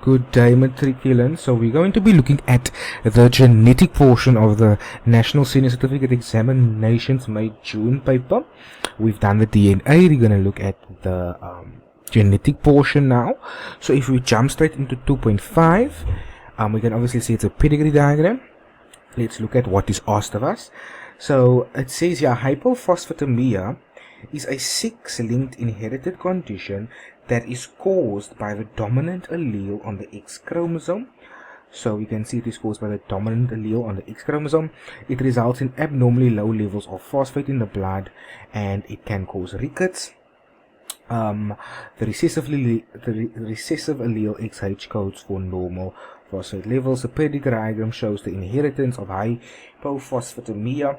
Good day, matriculants. So we're going to be looking at the genetic portion of the National Senior Certificate Examinations May June paper. We've done the DNA. We're going to look at the genetic portion now. So if we jump straight into 2.5, we can obviously see it's a pedigree diagram. Let's look at what is asked of us. So it says here, hypophosphatemia is a sex-linked inherited condition that is caused by the dominant allele on the X chromosome. So we can see it is caused by the dominant allele on the X chromosome. It results in abnormally low levels of phosphate in the blood, and it can cause rickets. The recessive allele XH codes for normal phosphate levels. The pedigree diagram shows the inheritance of hypophosphatemia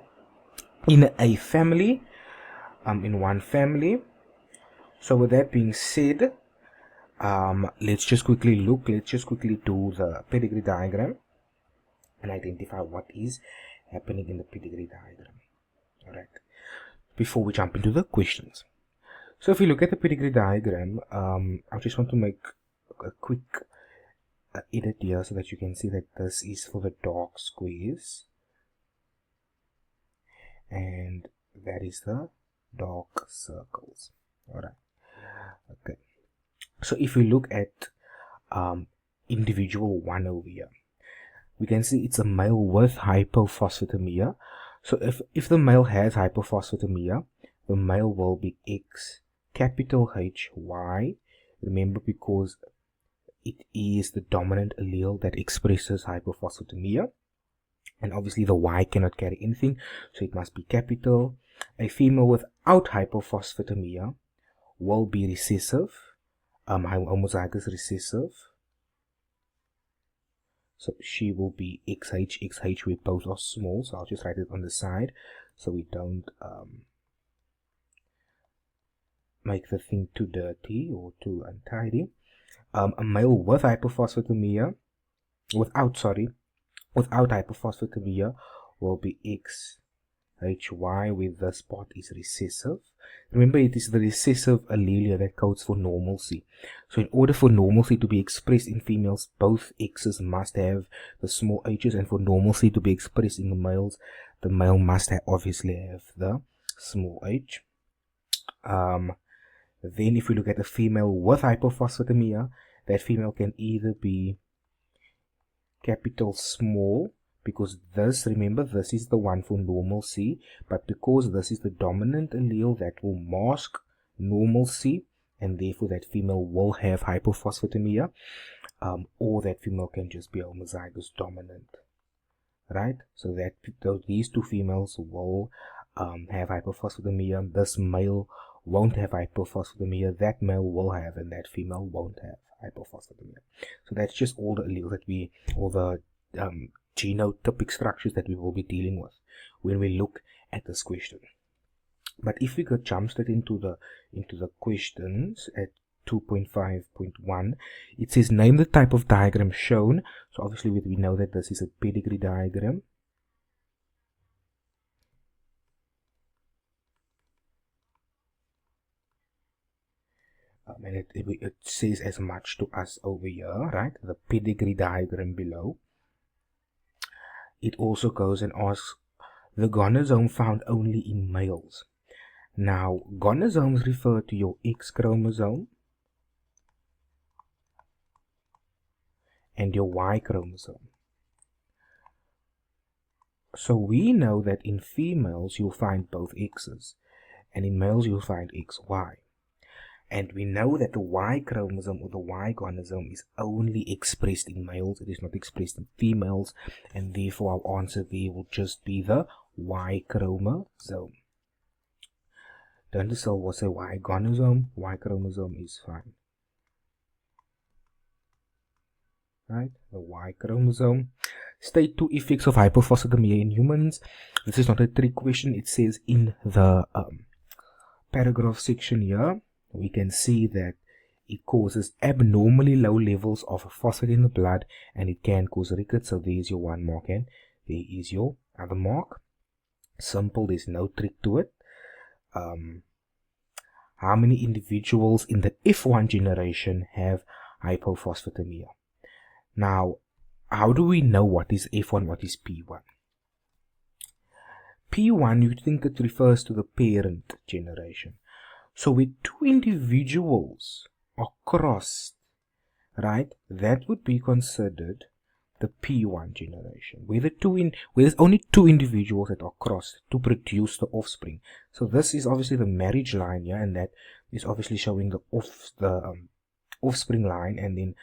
in a family, in one family. So with that being said, let's just quickly do the pedigree diagram and identify what is happening in the pedigree diagram. Alright, before we jump into the questions. So if we look at the pedigree diagram, I just want to make a quick edit here so that you can see that this is for the dark squares and that is the dark circles. Alright, okay. So if we look at individual 1 over here, we can see it's a male with hypophosphatemia. So if the male has hypophosphatemia, the male will be X capital HY. Remember, because it is the dominant allele that expresses hypophosphatemia, and obviously the Y cannot carry anything, so it must be capital. A female without hypophosphatemia will be recessive, homozygous recessive. So she will be XH, where both are small. So I'll just write it on the side so we don't make the thing too dirty or too untidy. A male with hypophosphatemia, without hypophosphatemia, will be XHY, where this part is recessive. Remember, it is the recessive allele that codes for normalcy. So in order for normalcy to be expressed in females, both X's must have the small h's, and for normalcy to be expressed in the males, the male must obviously have the small h. Then if we look at a female with hypophosphatemia, that female can either be capital small, because this, remember, this is the one for normalcy, but because this is the dominant allele that will mask normalcy, and therefore that female will have hypophosphatemia, or that female can just be homozygous dominant, right? So that these two females will have hypophosphatemia. This male won't have hypophosphatemia, that male will have, and that female won't have hypophosphatemia. So that's just all the alleles that all the genotypic structures that we will be dealing with when we look at this question. But if we could jump straight into the questions at 2.5.1, it says name the type of diagram shown. So obviously we know that this is a pedigree diagram. And it says as much to us over here, right? The pedigree diagram below. It also goes and asks the gonosome found only in males. Now, gonosomes refer to your X chromosome and your Y chromosome. So we know that in females you'll find both X's, and in males you'll find XY. And we know that the Y chromosome or the Y gonosome is only expressed in males. It is not expressed in females. And therefore our answer there will just be the Y chromosome. Don't just say Y gonosome. Y chromosome is fine. Right? The Y chromosome. State 2 effects of hypophosphatemia in humans. This is not a trick question. It says in the paragraph section here, we can see that it causes abnormally low levels of phosphate in the blood, and it can cause rickets. So there's your 1 mark and there is your other mark. Simple, there's no trick to it. How many individuals in the F1 generation have hypophosphatemia? Now, how do we know what is F1, what is P1? P1, you think it refers to the parent generation. So with two individuals are crossed, right, that would be considered the P1 generation, where there's only two individuals that are crossed to produce the offspring. So this is obviously the marriage line here, and that is obviously showing the offspring line, and then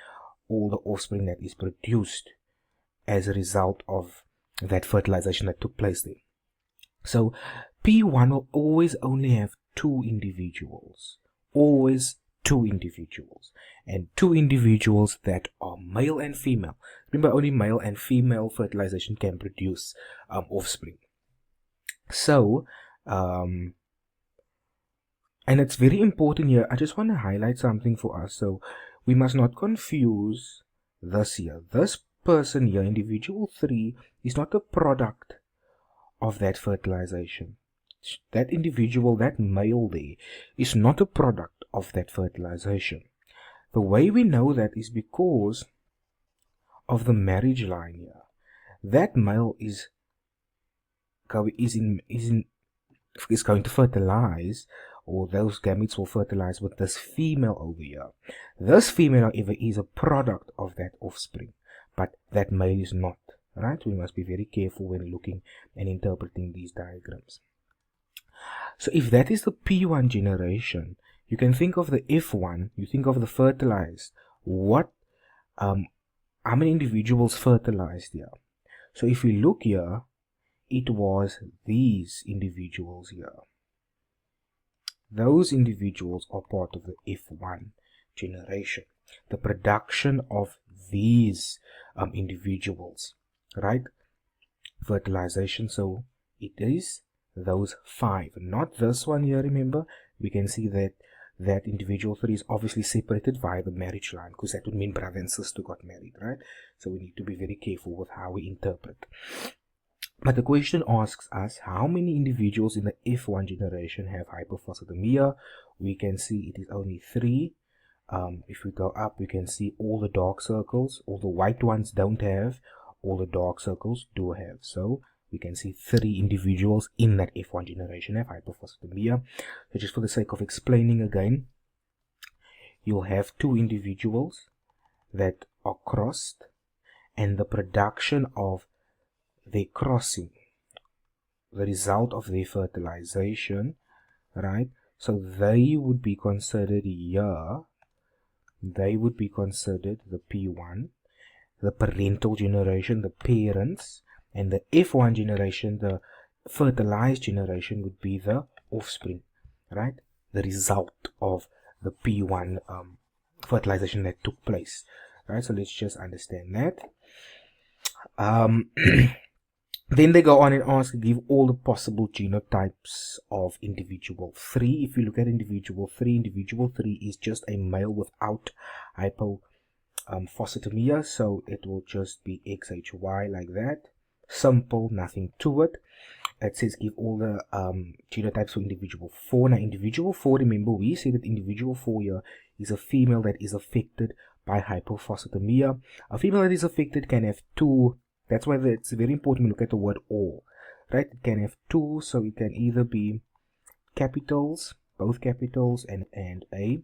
all the offspring that is produced as a result of that fertilization that took place there. So P1 will always only have two individuals, always two individuals, and two individuals that are male and female. Remember, only male and female fertilization can produce offspring. So, and it's very important here. I just want to highlight something for us. So we must not confuse this here. This person here, individual 3, is not a product of that fertilization. That individual, that male there, is not a product of that fertilization. The way we know that is because of the marriage line here. That male is going to fertilize, or those gametes will fertilize with this female over here. This female, however, is a product of that offspring, but that male is not. Right? We must be very careful when looking and interpreting these diagrams. So if that is the P1 generation, you can think of the F1, you think of the fertilized. How many individuals fertilized here? So if we look here, it was these individuals here. Those individuals are part of the F1 generation. The production of these individuals, right? Fertilization. So it is those 5, not this one here. Remember, we can see that that individual 3 is obviously separated via the marriage line, because that would mean brother and sister got married, right? So we need to be very careful with how we interpret. But the question asks us, how many individuals in the F1 generation have hypophosphatemia? We can see it is only 3. If we go up, we can see all the dark circles. All the white ones don't have, all the dark circles do have. So we can see 3 individuals in that F1 generation have hypophosphatemia. So just for the sake of explaining again, you'll have 2 individuals that are crossed, and the production of their crossing, the result of their fertilization, right? So they would be considered here, they would be considered the P1, the parental generation, the parents, and the F1 generation, the fertilized generation, would be the offspring, right? The result of the P1 fertilization that took place, right? So let's just understand that. Then they go on and ask, give all the possible genotypes of individual 3. If you look at individual 3 is just a male without hypophosphatemia, so it will just be XHY like that. Simple, nothing to it. It says give all the genotypes for individual 4. Now individual 4, remember we said that individual 4 here is a female that is affected by hypophosphatemia. A female that is affected can have 2. That's why it's very important to look at the word all, right? It can have 2, so it can either be capitals, both capitals, and a.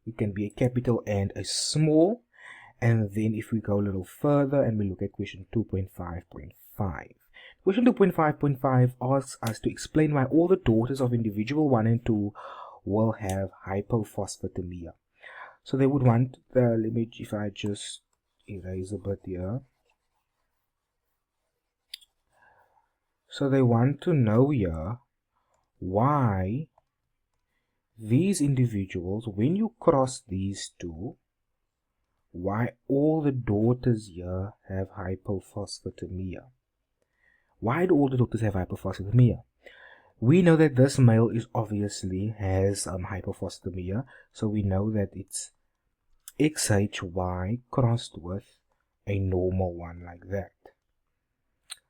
It can be a capital and a small. And then if we go a little further and we look at question 2.5.5. Question 2.5.5 asks us to explain why all the daughters of individual 1 and 2 will have hypophosphatemia. So they would want the limit, if I just erase a bit here. So they want to know here why these individuals, when you cross these two, why all the daughters here have hypophosphatemia. Why do all the daughters have hypophosphatemia? We know that this male is obviously has hypophosphatemia, so we know that it's XHY crossed with a normal one like that.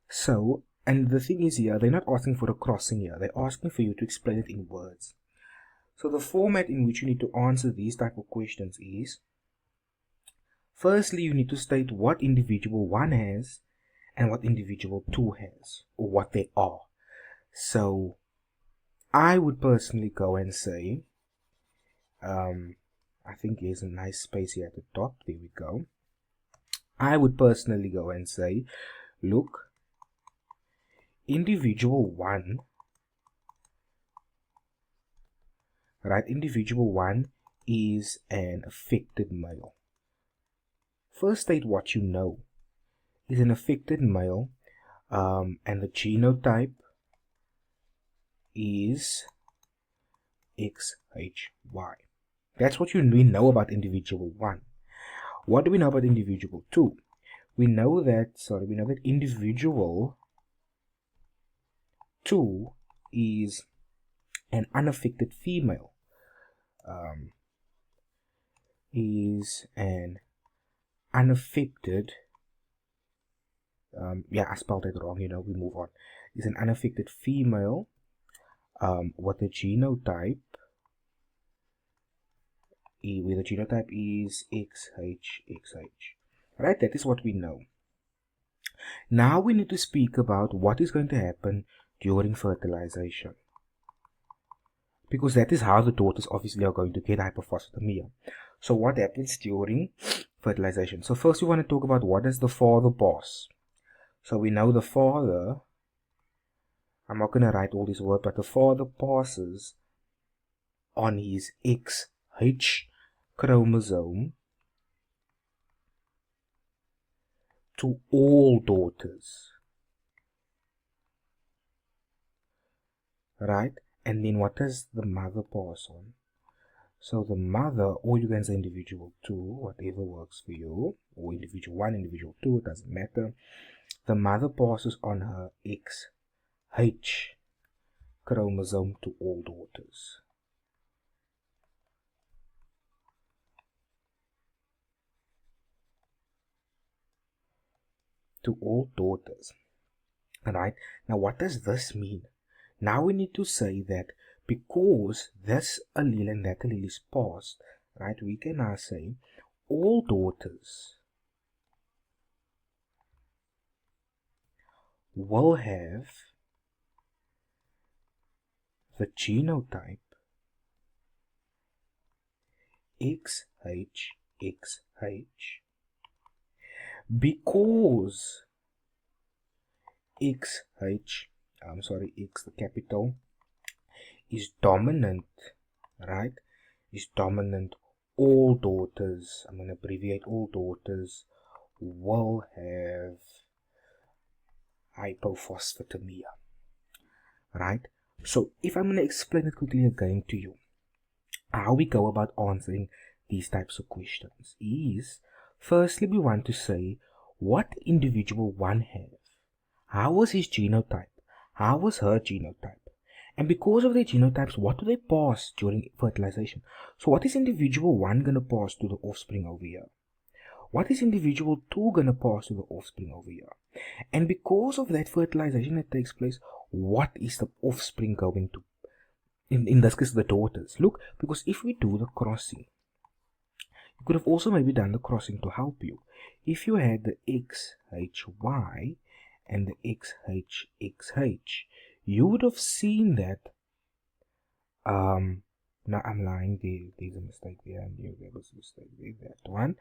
So, and the thing is here, they're not asking for a crossing here, they're asking for you to explain it in words. So the format in which you need to answer these type of questions is, Firstly, you need to state what individual 1 has and what individual 2 has, or what they are. So I would personally go and say, I think there's a nice space here at the top. There we go. I would personally go and say, look, individual 1, right? Individual 1 is an affected male. First state what you know. Is an affected male, and the genotype is XHY. That's what we know about individual 1. What do we know about individual 2? We know that individual 2 is an unaffected female. Is an unaffected, I spelled that wrong, we move on. Is an unaffected female with a genotype, where the genotype is XHXH. Right, that is what we know. Now we need to speak about what is going to happen during fertilization, because that is how the daughters obviously are going to get hypophosphatemia. So what happens during fertilization? So first we want to talk about what does the father pass. So we know the father, I'm not going to write all this word, but the father passes on his XH chromosome to all daughters, right? And then what does the mother pass on? So the mother, or you can say individual 2, whatever works for you, or individual 1, individual 2, it doesn't matter. The mother passes on her XH chromosome to all daughters. To all daughters. Alright, now what does this mean? Now we need to say that because this allele and that allele is passed, right, we can now say all daughters will have the genotype XHXH because X, the capital, is dominant, right? Is dominant. All daughters, I'm going to abbreviate, all daughters will have hypophosphatemia, right? So if I'm going to explain it quickly again to you, how we go about answering these types of questions is, firstly, we want to say what individual 1 has. How was his genotype? How was her genotype? And because of their genotypes, what do they pass during fertilization? So what is individual 1 going to pass to the offspring over here? What is individual 2 going to pass to the offspring over here? And because of that fertilization that takes place, what is the offspring going to, in this case, the daughters? Look, because if we do the crossing, you could have also maybe done the crossing to help you. If you had the XHY and the XHXH, you would have seen that, now I'm lying, there's a mistake there, I knew there was a mistake there, that one,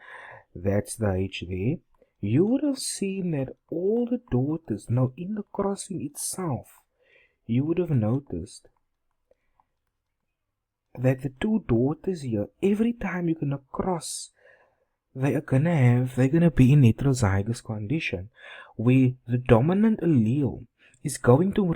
that's the H there. You would have seen that all the daughters, now in the crossing itself, you would have noticed that the 2 daughters here, every time you're gonna cross, they're gonna be in heterozygous condition, where the dominant allele is going to,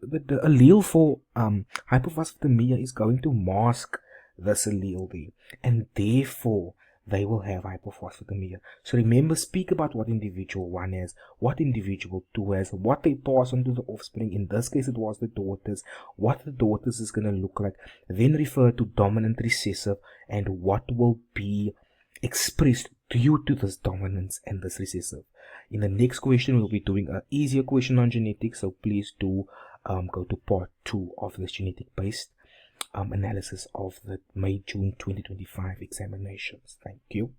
the allele for hypophosphatemia is going to mask this allele there, and therefore they will have hypophosphatemia. So remember, speak about what individual 1 has, what individual 2 has, what they pass on to the offspring. In this case, it was the daughters. What the daughters is going to look like. Then refer to dominant, recessive, and what will be expressed due to this dominance and this recessive. In the next question, we'll be doing an easier question on genetics, so please do go to part 2 of this genetic-based analysis of the May-June 2025 examinations. Thank you.